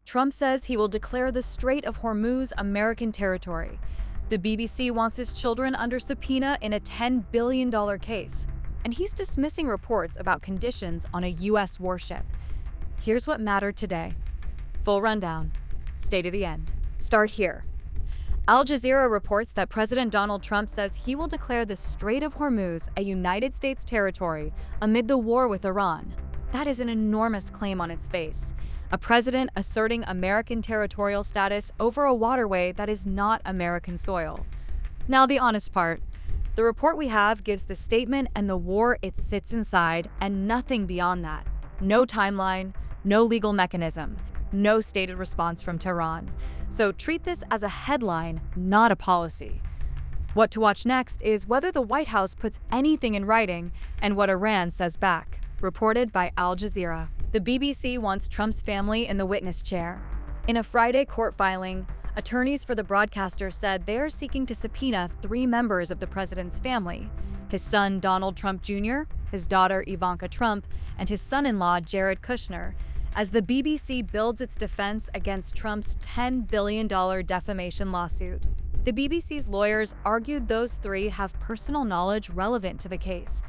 Trump says he will declare the Strait of Hormuz American territory. The BBC wants his children under subpoena in a $10 billion case. And he's dismissing reports about conditions on a U.S. warship. Here's what mattered today. Full rundown. Stay to the end. Start here. Al Jazeera reports that President Donald Trump says he will declare the Strait of Hormuz a United States territory amid the war with Iran. That is an enormous claim on its face. A president asserting American territorial status over a waterway that is not American soil. Now, the honest part. The report we have gives the statement and the war it sits inside, and nothing beyond that. No timeline, no legal mechanism, no stated response from Tehran. So treat this as a headline, not a policy. What to watch next is whether the White House puts anything in writing and what Iran says back. Reported by Al Jazeera. The BBC wants Trump's family in the witness chair. In a Friday court filing, attorneys for the broadcaster said they are seeking to subpoena 3 members of the president's family: his son Donald Trump Jr., his daughter Ivanka Trump, and his son-in-law Jared Kushner, as the BBC builds its defense against Trump's $10 billion defamation lawsuit. The BBC's lawyers argued those 3 have personal knowledge relevant to the case.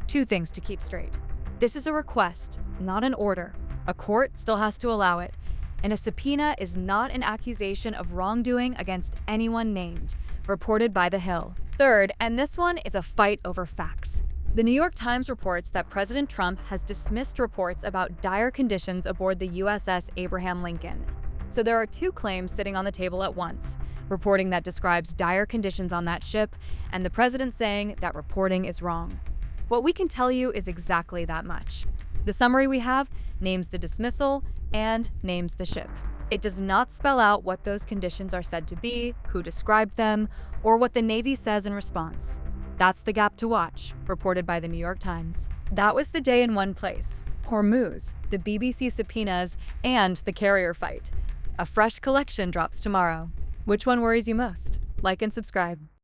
2 things to keep straight. This is a request, not an order. A court still has to allow it, and a subpoena is not an accusation of wrongdoing against anyone named, reported by The Hill. Third, and this one is a fight over facts. The New York Times reports that President Trump has dismissed reports about dire conditions aboard the U.S.S. Abraham Lincoln. So there are 2 claims sitting on the table at once, reporting that describes dire conditions on that ship, and the president saying that reporting is wrong. What we can tell you is exactly that much. The summary we have names the dismissal and names the ship. It does not spell out what those conditions are said to be, who described them, or what the Navy says in response. That's the gap to watch, reported by the New York Times. That was the day in one place: Hormuz, the BBC subpoenas, and the carrier fight. A fresh collection drops tomorrow. Which one worries you most? Like and subscribe.